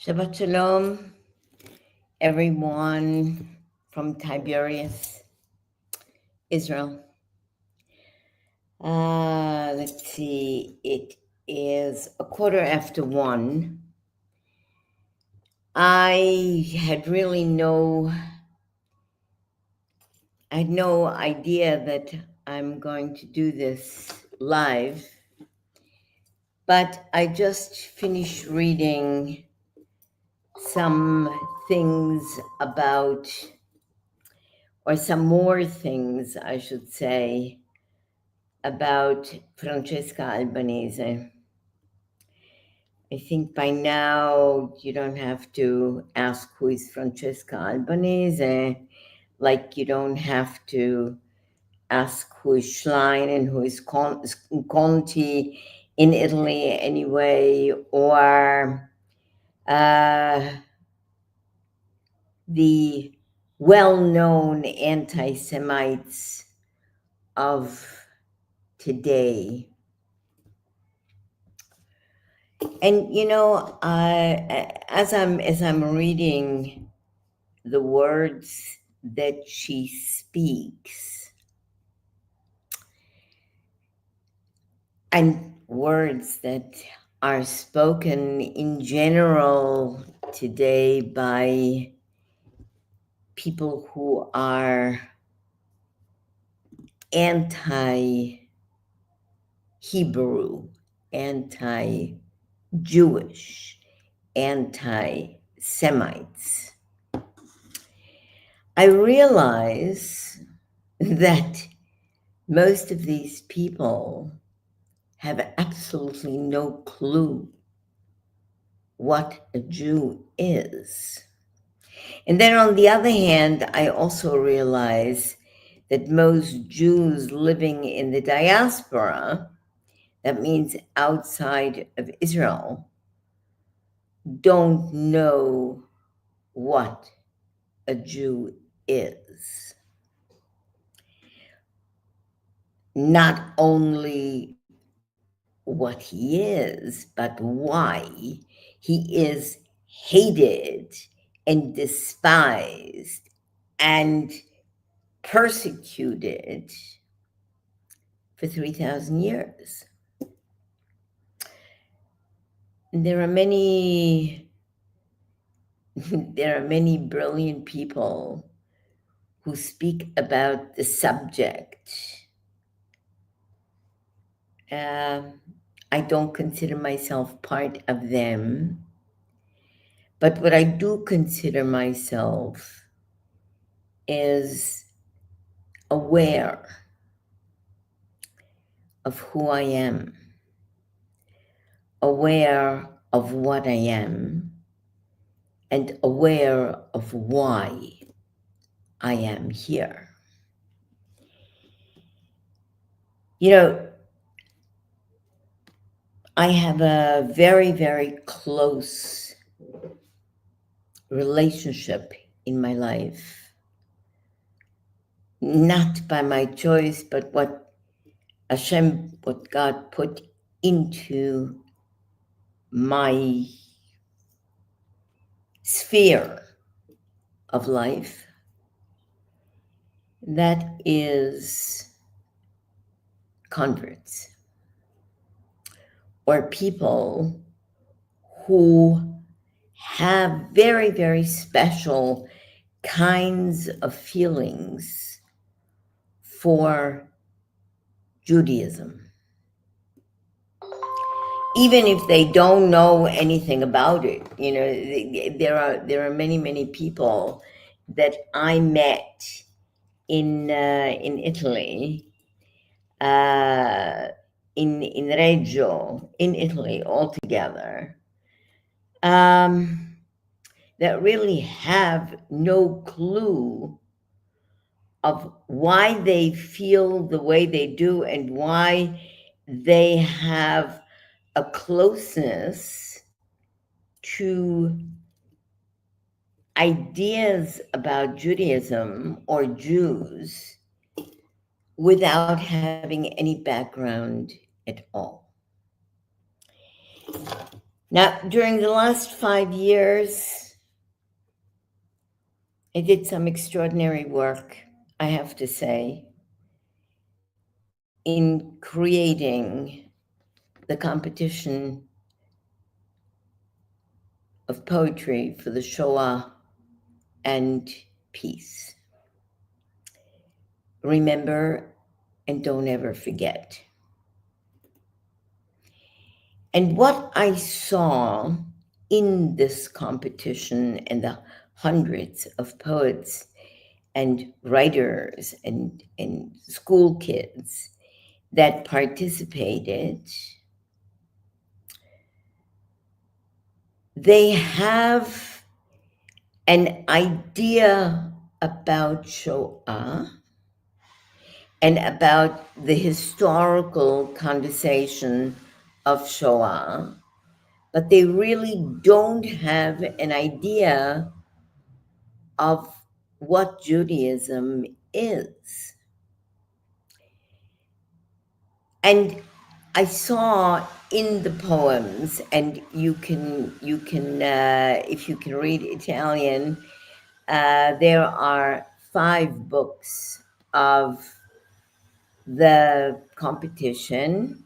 Shabbat Shalom, everyone from Tiberias, Israel. Let's see, it is 1:15. I had no idea that I'm going to do this live, but I just finished reading some things about, or some more things, I should say, about Francesca Albanese. I think by now you don't have to ask who is Francesca Albanese, like you don't have to ask who is Schlein and who is Conti in Italy anyway, or the well-known anti-Semites of today. And as I'm reading the words that she speaks, and words that are spoken in general today by people who are anti-Hebrew, anti-Jewish, anti-Semites, I realize that most of these people have absolutely no clue what a Jew is. And then on the other hand, I also realize that most Jews living in the diaspora, that means outside of Israel, don't know what a Jew is. Not only what he is, but why he is hated and despised and persecuted for 3,000 years. There are many brilliant people who speak about the subject. I don't consider myself part of them, but what I do consider myself is aware of who I am, aware of what I am, and aware of why I am here. I have a very, very close relationship in my life, not by my choice, but what God put into my sphere of life. That is converts, or people who have very, very special kinds of feelings for Judaism. Even if they don't know anything about it, there are many, many people that I met in Italy, in Reggio, in Italy altogether, that really have no clue of why they feel the way they do and why they have a closeness to ideas about Judaism or Jews without having any background at all. Now, during the last 5 years, I did some extraordinary work, I have to say, in creating the competition of poetry for the Shoah and peace. Remember and don't ever forget. And what I saw in this competition and the hundreds of poets and writers and school kids that participated, they have an idea about Shoah and about the historical conversation of Shoah, but they really don't have an idea of what Judaism is. And I saw in the poems, and you can if you can read Italian, there are 5 books of the competition,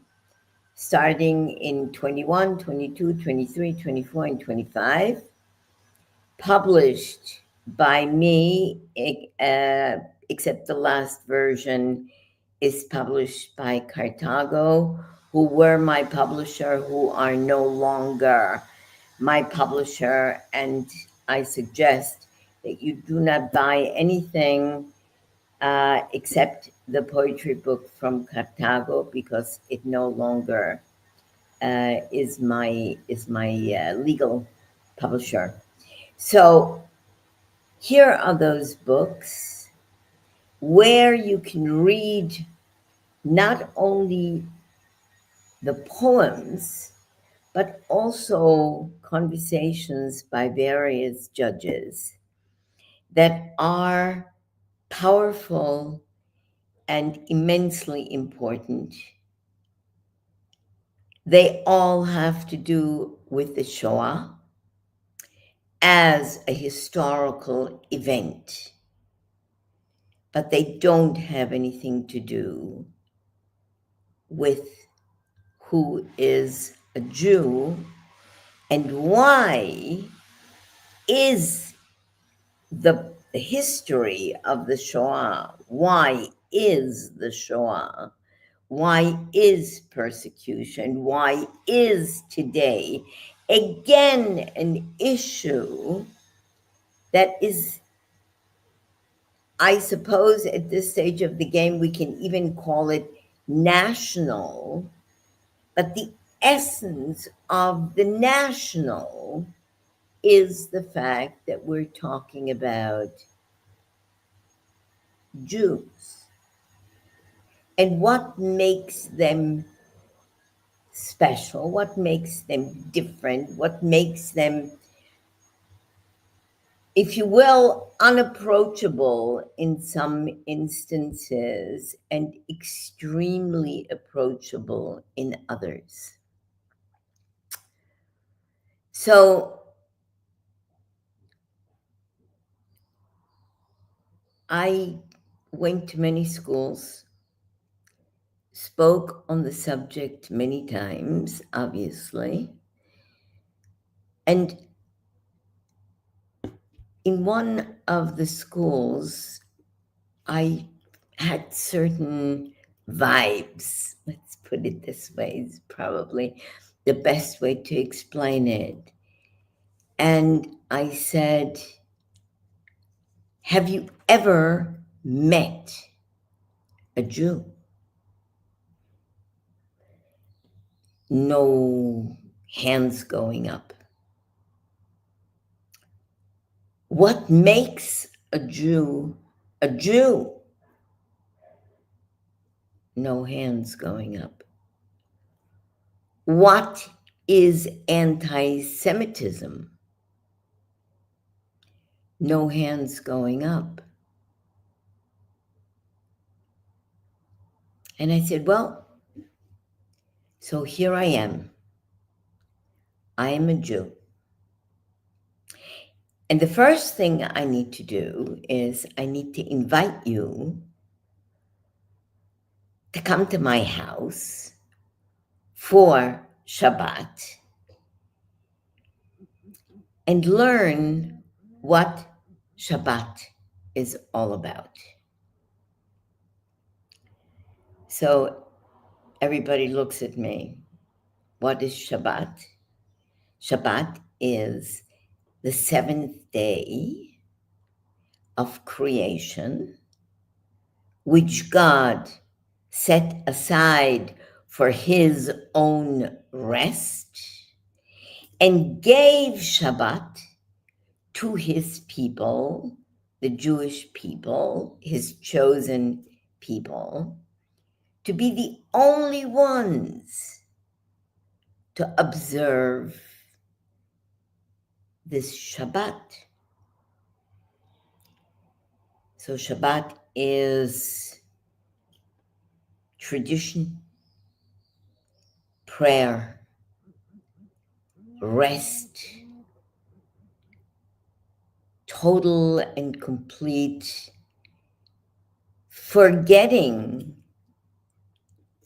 starting in 21, 22, 23, 24, and 25, published by me, except the last version is published by Cartago, who were my publisher, who are no longer my publisher. And I suggest that you do not buy anything except the poetry book from Cartago, because it no longer is my legal publisher. So here are those books where you can read not only the poems, but also conversations by various judges that are powerful and immensely important. They all have to do with the Shoah as a historical event, but they don't have anything to do with who is a Jew and why is the history of the Shoah, why is the Shoah, why is persecution, why is today again an issue that is, I suppose at this stage of the game, we can even call it national, but the essence of the national is the fact that we're talking about Jews and what makes them special, what makes them different, what makes them, if you will, unapproachable in some instances and extremely approachable in others. So I went to many schools, spoke on the subject many times, obviously, and in one of the schools, I had certain vibes. Let's put it this way, is probably the best way to explain it. And I said, have you ever met a Jew? No hands going up. What makes a Jew a Jew? No hands going up. What is anti-Semitism? No hands going up. And I said, well, so here I am. I am a Jew. And the first thing I need to do is I need to invite you to come to my house for Shabbat and learn what Shabbat is all about. So everybody looks at me. What is Shabbat? Shabbat is the seventh day of creation, which God set aside for his own rest and gave Shabbat to his people, the Jewish people, his chosen people, to be the only ones to observe this Shabbat. So Shabbat is tradition, prayer, rest, total and complete forgetting,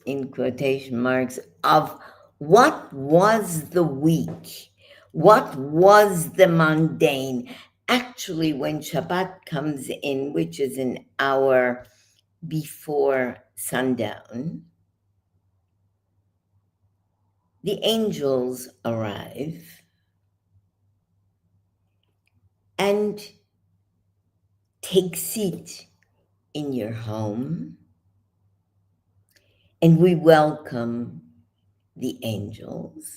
in quotation marks, of what was the week, what was the mundane. Actually, when Shabbat comes in, which is an hour before sundown, the angels arrive and take seat in your home, and we welcome the angels.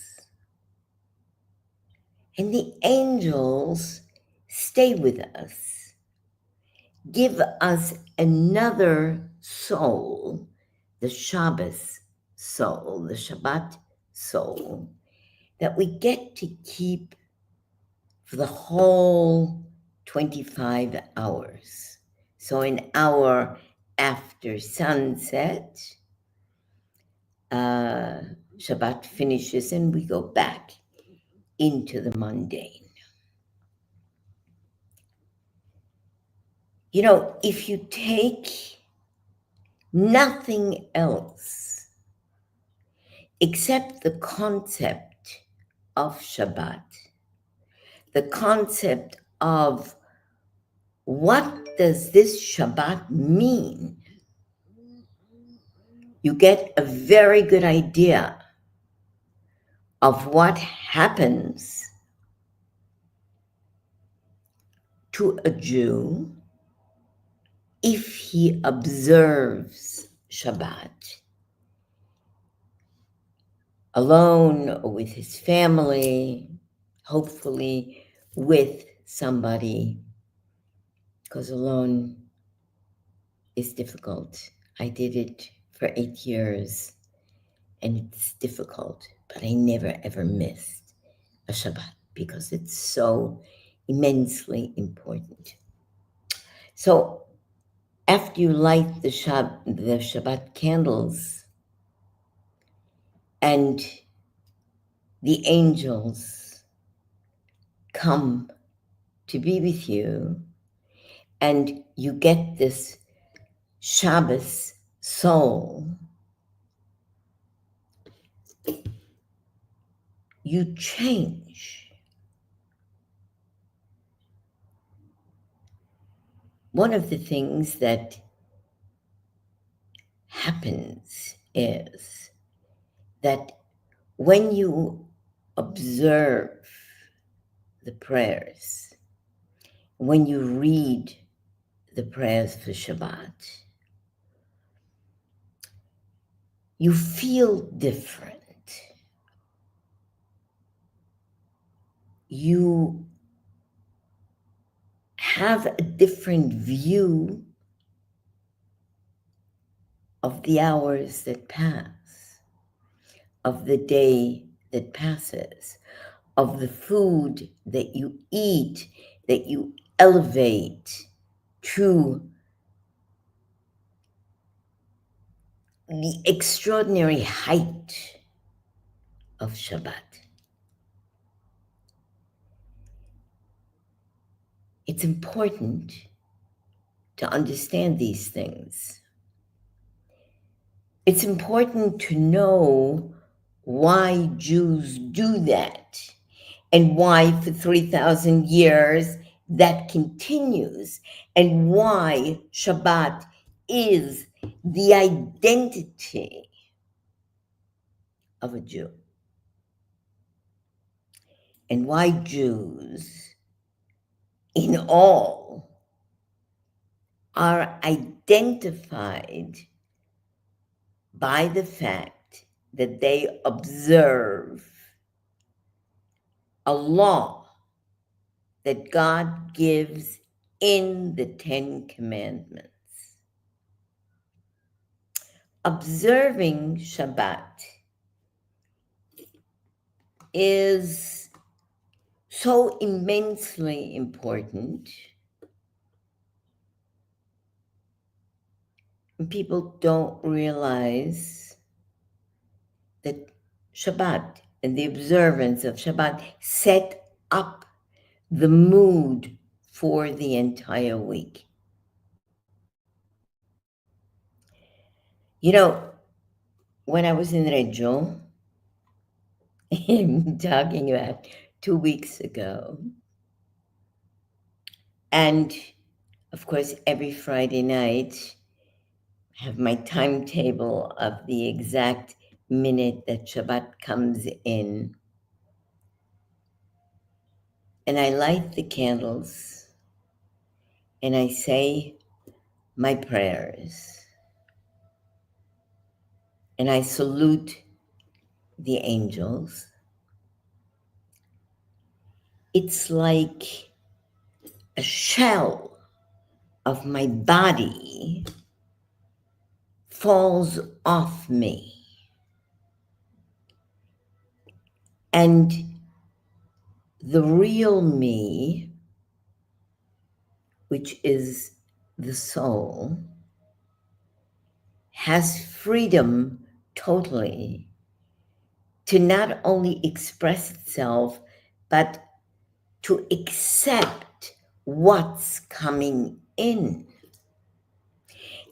And the angels stay with us, give us another soul, the Shabbos soul, the Shabbat soul, that we get to keep for the whole 25 hours. So an hour after sunset, Shabbat finishes and we go back into the mundane. You know, if you take nothing else except the concept of Shabbat, the concept of what does this Shabbat mean, you get a very good idea of what happens to a Jew if he observes Shabbat alone or with his family, hopefully with somebody, because alone is difficult. I did it for 8 years and it's difficult, but I never ever missed a Shabbat because it's so immensely important. So after you light the Shabbat candles and the angels come to be with you, and you get this Shabbos soul, you change. One of the things that happens is that when you observe the prayers, when you read the prayers for Shabbat, you feel different. You have a different view of the hours that pass, of the day that passes, of the food that you eat, that you elevate to the extraordinary height of Shabbat. it's important to understand these things. It's important to know why Jews do that and why for 3,000 years that continues, and why Shabbat is the identity of a Jew, and why Jews in all are identified by the fact that they observe a law that God gives in the Ten Commandments. Observing Shabbat is so immensely important. And people don't realize that Shabbat and the observance of Shabbat set up the mood for the entire week. You know, when I was in Reggio, I'm talking about 2 weeks ago, and of course, every Friday night, I have my timetable of the exact minute that Shabbat comes in. And I light the candles and I say my prayers. And I salute the angels. It's like a shell of my body falls off me. And the real me, which is the soul, has freedom totally to not only express itself, but to accept what's coming in.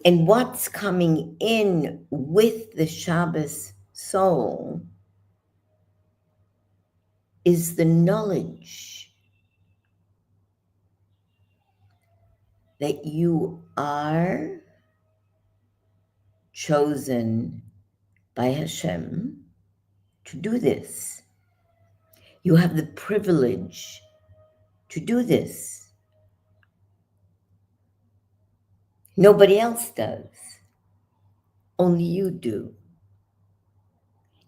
And what's coming in with the Shabbos soul is the knowledge that you are chosen by Hashem to do this. You have the privilege to do this. Nobody else does. Only you do.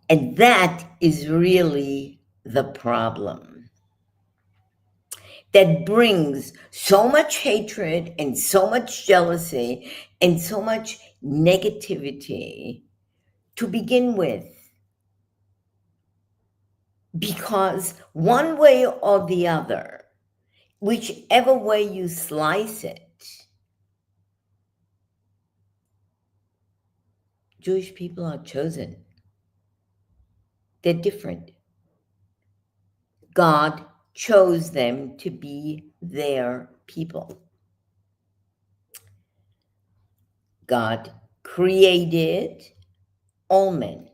And that is really the problem that brings so much hatred and so much jealousy and so much negativity to begin with. Because one way or the other, whichever way you slice it, Jewish people are chosen. They're different. God chose them to be their people. God created all men.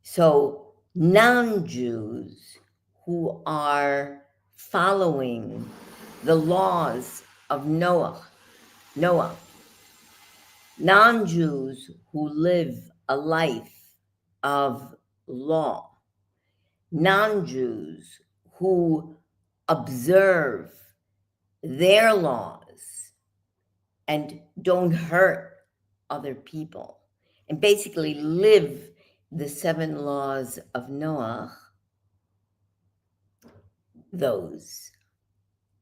So non-Jews who are following the laws of Noah, non-Jews who live a life of law, non-Jews who observe their laws and don't hurt other people, and basically live the 7 laws of Noah, those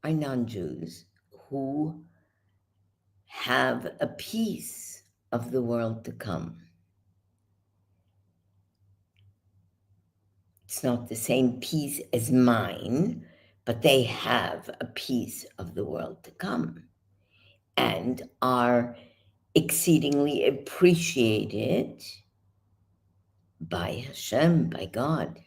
are non-Jews who have a piece of the world to come. It's not the same piece as mine, but they have a piece of the world to come and are exceedingly appreciated by Hashem, by God.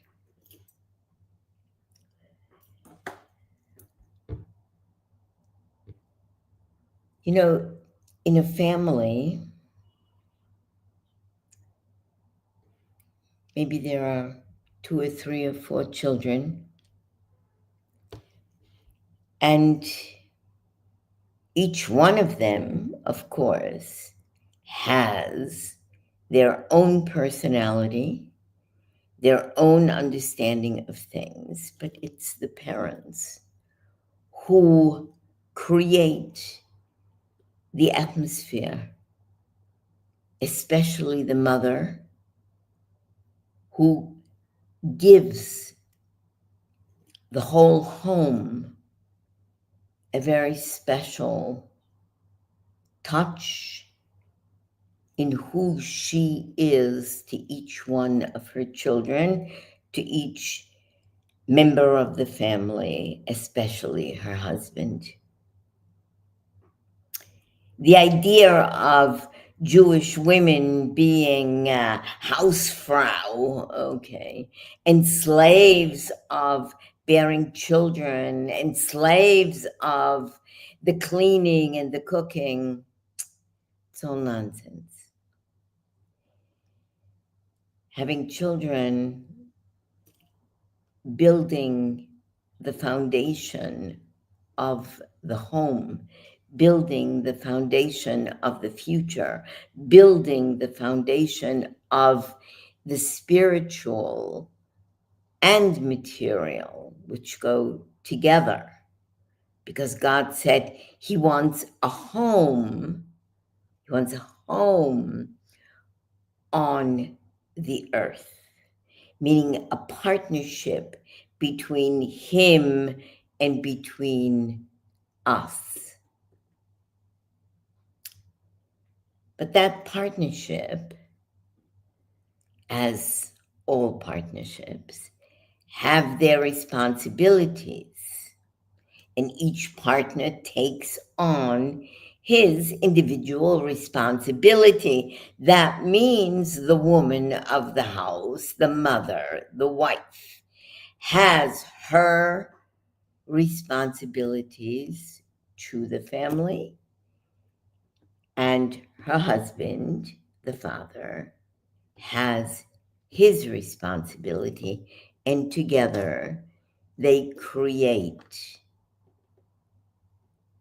You know, in a family, maybe there are 2 or 3 or 4 children, and each one of them, of course, has their own personality, their own understanding of things, but it's the parents who create the atmosphere, especially the mother, who gives the whole home a very special touch in who she is to each one of her children, to each member of the family, especially her husband. The idea of Jewish women being Hausfrau, okay, and slaves of bearing children and slaves of the cleaning and the cooking, it's all nonsense. Having children, building the foundation of the home, building the foundation of the future, building the foundation of the spiritual and material, which go together. Because God said he wants a home, he wants a home on the earth, meaning a partnership between him and between us. But that partnership, as all partnerships, have their responsibilities, and each partner takes on his individual responsibility. That means the woman of the house, the mother, the wife, has her responsibilities to the family, and her husband, the father, has his responsibility, and together they create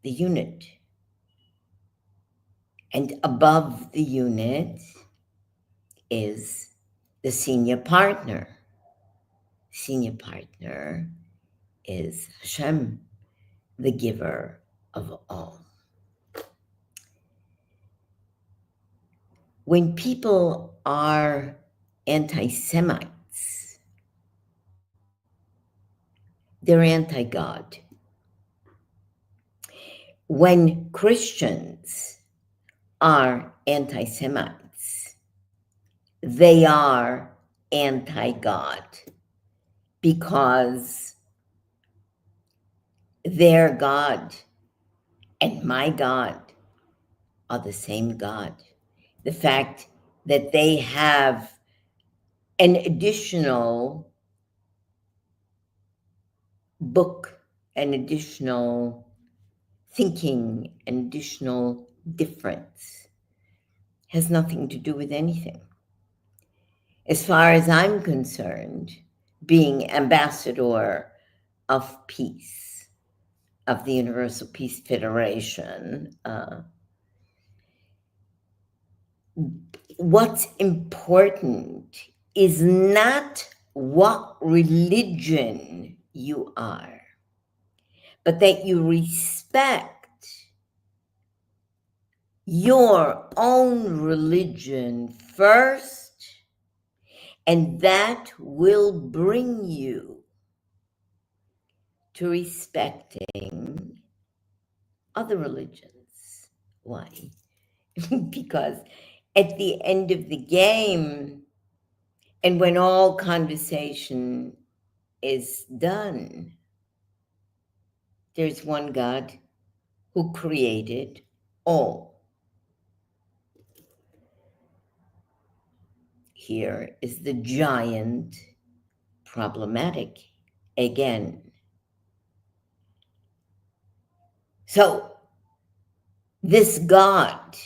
the unit. And above the unit is the senior partner. Senior partner is Hashem, the giver of all. When people are anti-Semites, they're anti-God. When Christians are anti-Semites, they are anti-God, because their God and my God are the same God. The fact that they have an additional book, an additional thinking, an additional difference, has nothing to do with anything. As far as I'm concerned, being ambassador of peace, of the Universal Peace Federation, what's important is not what religion you are, but that you respect your own religion first, and that will bring you to respecting other religions. Why? Because at the end of the game, and when all conversation is done, there's one God who created all. Here is the giant problematic again. So this God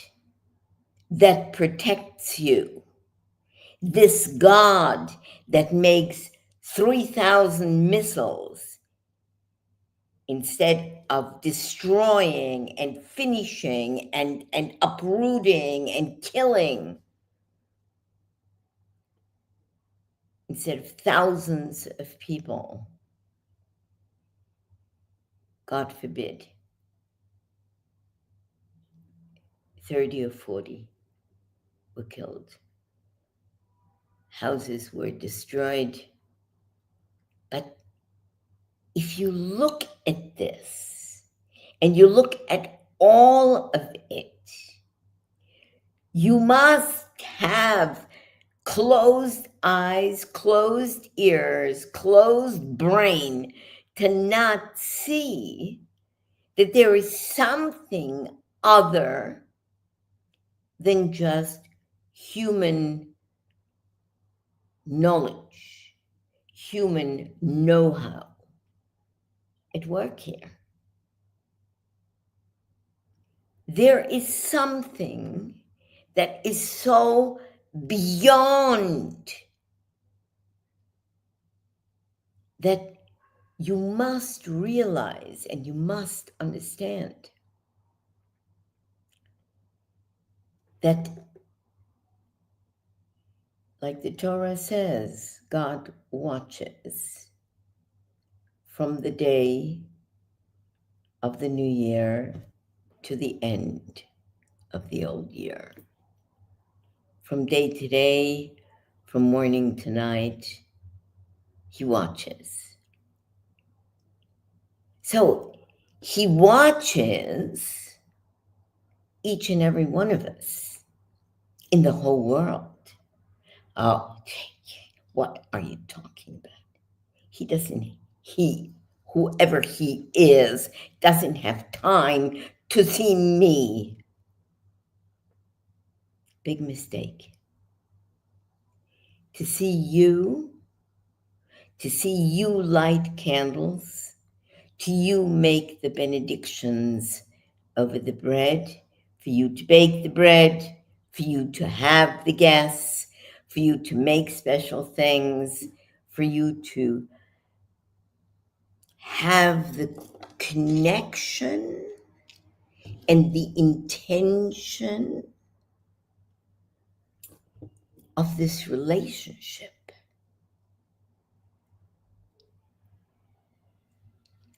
that protects you, this God that makes 3,000 missiles instead of destroying and finishing and uprooting and killing, instead of thousands of people, God forbid, 30 or 40 were killed. Houses were destroyed. But if you look at this and you look at all of it, you must have closed eyes, closed ears, closed brain to not see that there is something other than just human knowledge, human know-how at work here. There is something that is so beyond that you must realize and you must understand that, like the Torah says, God watches from the day of the new year to the end of the old year. From day to day, from morning to night, he watches. So he watches each and every one of us in the whole world. Oh, what are you talking about? Whoever he is, doesn't have time to see me. Big mistake. To see you light candles, to you make the benedictions over the bread, for you to bake the bread, for you to have the guests, for you to make special things, for you to have the connection and the intention of this relationship.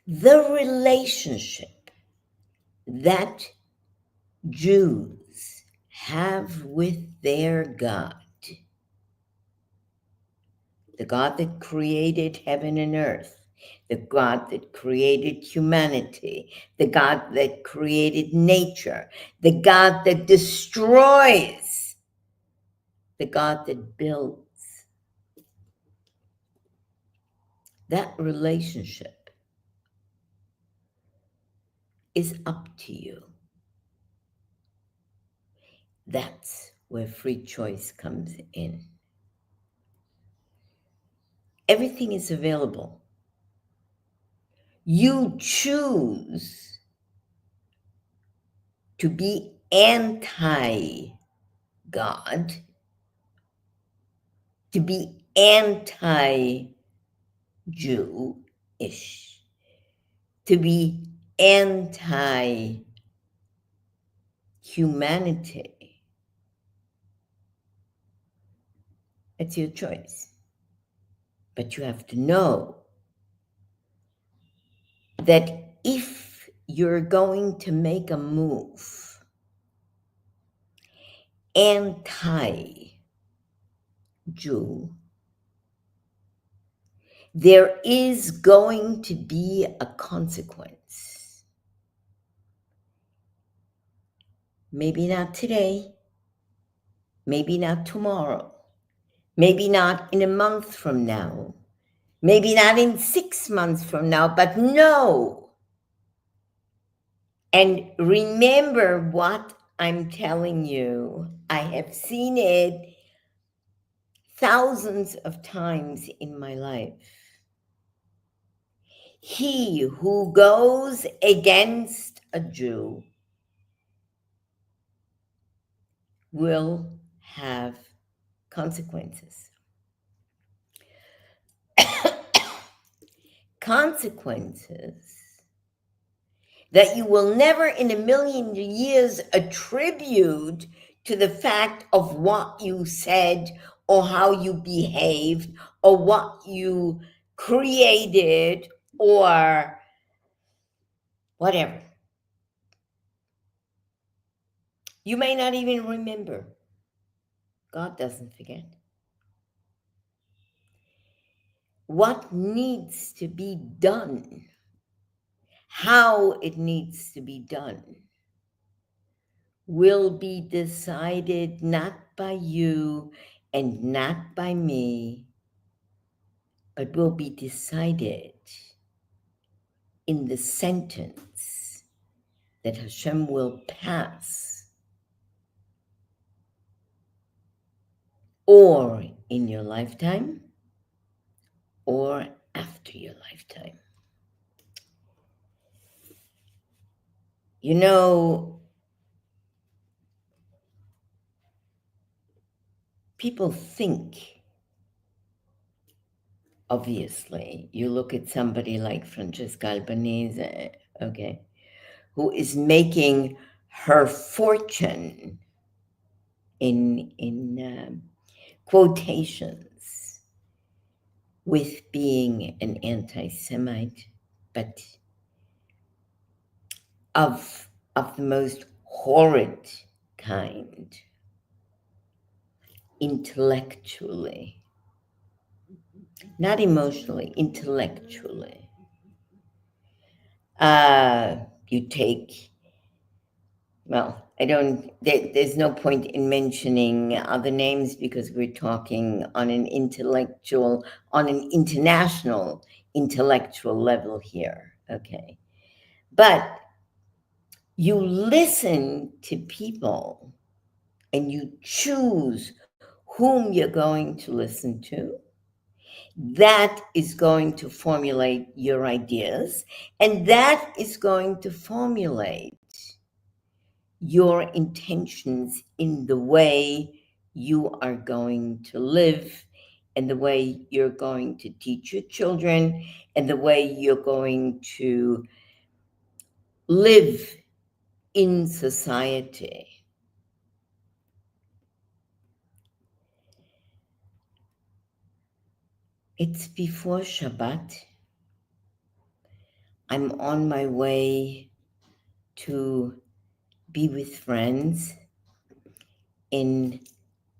The relationship that Jews have with their God, the God that created heaven and earth, the God that created humanity, the God that created nature, the God that destroys, the God that builds. That relationship is up to you. That's where free choice comes in. Everything is available. You choose to be anti-God, to be anti-Jewish, to be anti-humanity. It's your choice. But you have to know that if you're going to make a move anti-Jew, there is going to be a consequence. Maybe not today, maybe not tomorrow, maybe not in a month from now, maybe not in 6 months from now, but no. And remember what I'm telling you. I have seen it thousands of times in my life. He who goes against a Jew will have consequences. Consequences that you will never in a million years attribute to the fact of what you said or how you behaved or what you created or whatever. You may not even remember. God doesn't forget. What needs to be done, how it needs to be done, will be decided not by you and not by me, but will be decided in the sentence that Hashem will pass, or in your lifetime, or after your lifetime. You know, people think, obviously, you look at somebody like Francesca Albanese, okay, who is making her fortune in quotations with being an anti-Semite, but of the most horrid kind, intellectually, not emotionally, intellectually. You take, well, there's no point in mentioning other names because we're talking on an intellectual, on an international intellectual level here, okay? But you listen to people and you choose whom you're going to listen to. That is going to formulate your ideas, and that is going to formulate your intentions in the way you are going to live, and the way you're going to teach your children, and the way you're going to live in society. It's before Shabbat. I'm on my way to be with friends in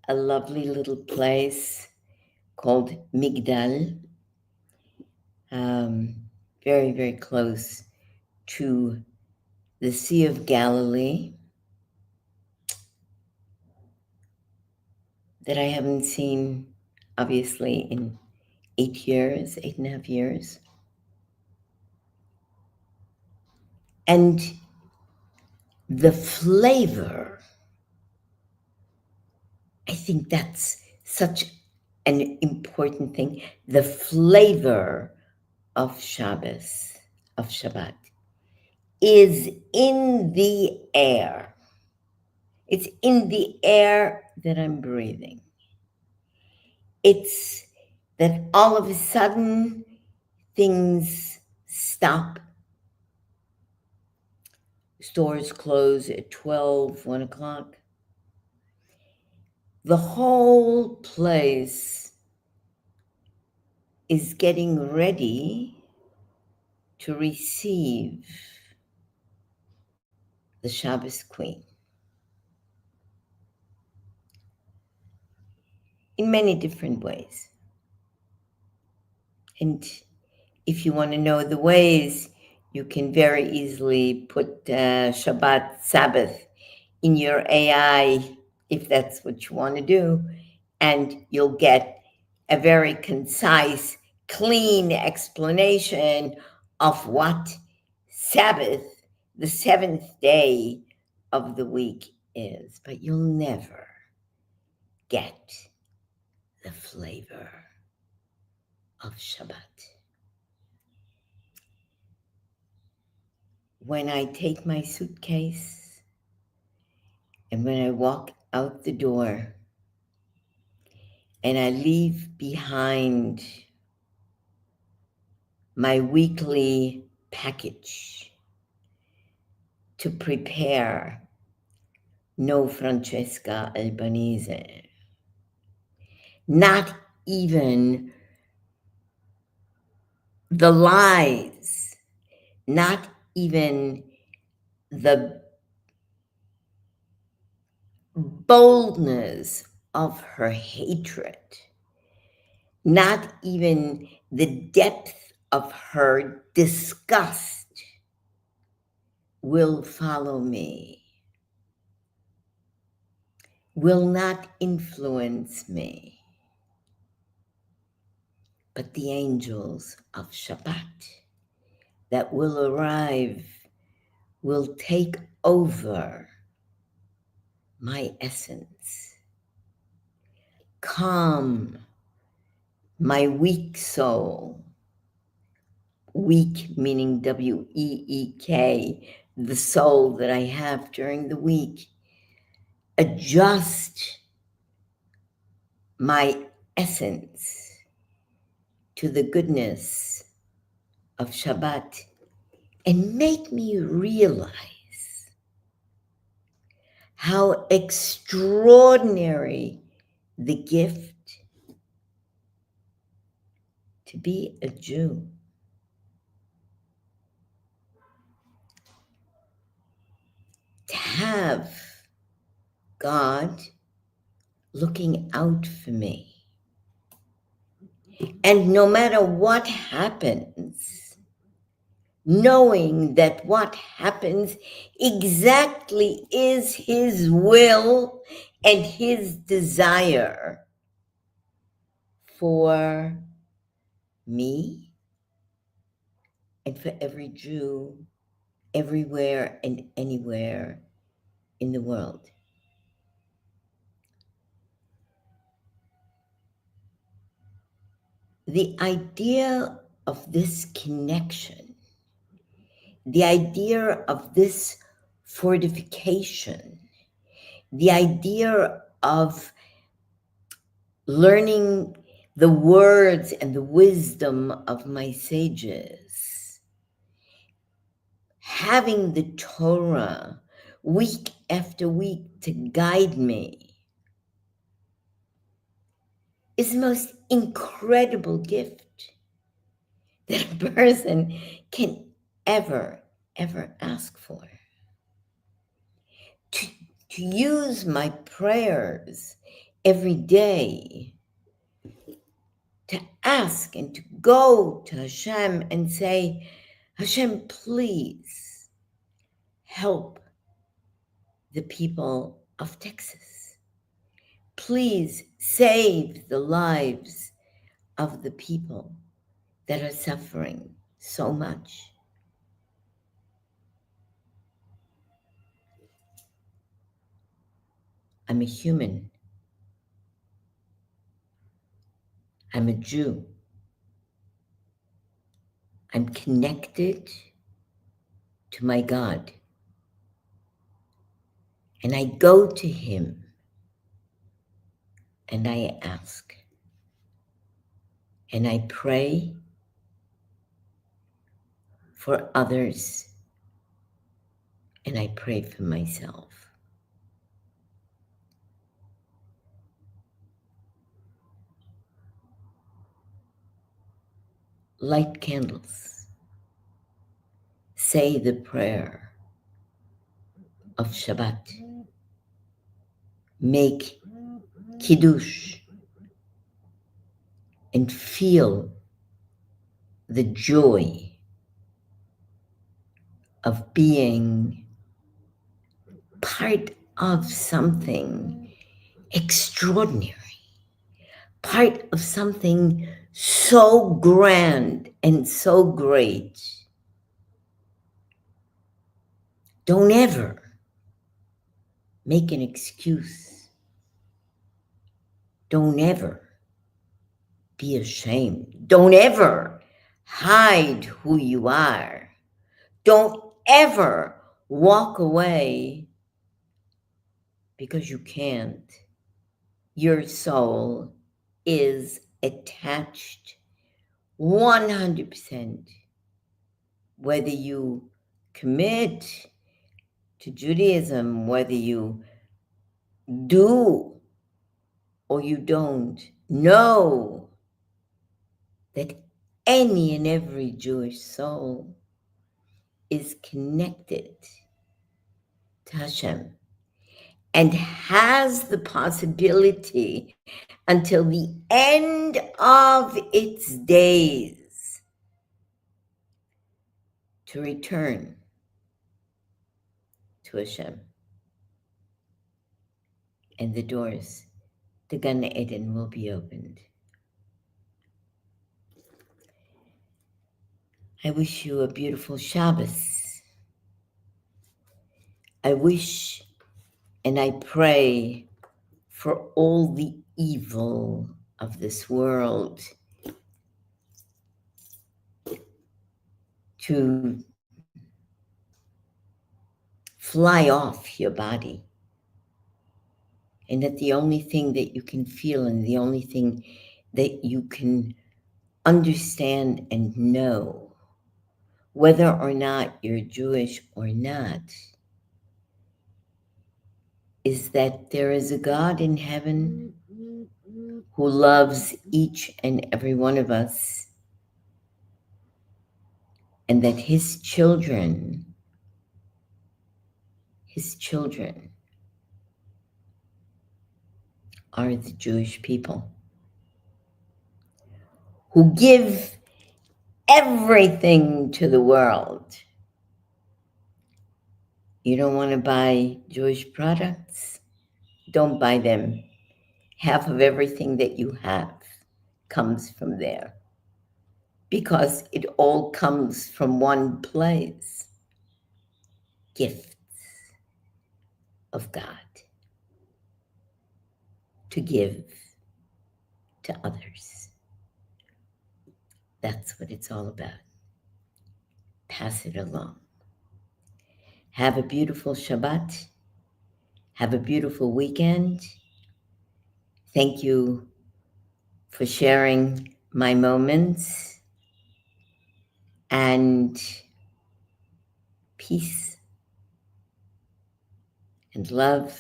a lovely little place called Migdal, very, very close to the Sea of Galilee, that I haven't seen, obviously, in 8.5 years. And the flavor, I think that's such an important thing. The flavor of Shabbos, of Shabbat, is in the air. It's in the air that I'm breathing. It's that all of a sudden things stop. Stores close at 12, 1 o'clock. The whole place is getting ready to receive the Shabbos Queen in many different ways. And if you want to know the ways, you can very easily put Shabbat, Sabbath in your AI, if that's what you want to do, and you'll get a very concise, clean explanation of what Sabbath, the seventh day of the week, is. But you'll never get the flavor of Shabbat. When I take my suitcase and when I walk out the door and I leave behind my weekly package to prepare no Francesca Albanese. Not even the lies, not even the boldness of her hatred, not even the depth of her disgust will follow me, will not influence me, but the angels of Shabbat that will arrive will take over my essence, calm my weak soul, weak meaning W-E-E-K, the soul that I have during the week, adjust my essence to the goodness of Shabbat and make me realize how extraordinary the gift to be a Jew. To have God looking out for me. And no matter what happens, knowing that what happens exactly is his will and his desire for me and for every Jew everywhere and anywhere in the world. The idea of this connection, the idea of this fortification, the idea of learning the words and the wisdom of my sages, having the Torah week after week to guide me, is the most incredible gift that a person can ever ask for. To use my prayers every day to ask and to go to Hashem and say, Hashem, please help the people of Texas. Please save the lives of the people that are suffering so much. I'm a human. I'm a Jew. I'm connected to my God. And I go to him and I ask. And I pray for others. And I pray for myself. Light candles. Say the prayer of Shabbat. Make Kiddush and feel the joy of being part of something extraordinary, part of something so grand and so great. Don't ever make an excuse. Don't ever be ashamed. Don't ever hide who you are. Don't ever walk away because you can't. Your soul is attached 100%, whether you commit to Judaism, whether you do or you don't. Know that any and every Jewish soul is connected to Hashem and has the possibility until the end of its days to return to Hashem. And the doors to Gan Eden will be opened. I wish you a beautiful Shabbos. I wish and I pray for all the evil of this world to fly off your body. And that the only thing that you can feel and the only thing that you can understand and know, whether or not you're Jewish or not, is that there is a God in heaven who loves each and every one of us, and that his children are the Jewish people who give everything to the world. You don't want to buy Jewish products? Don't buy them. Half of everything that you have comes from there, because it all comes from one place. Gifts of God to give to others. That's what it's all about. Pass it along. Have a beautiful Shabbat. Have a beautiful weekend. Thank you for sharing my moments, and peace and love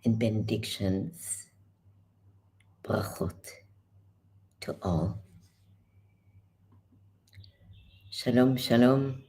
and benedictions. Brachot to all. Shalom, shalom.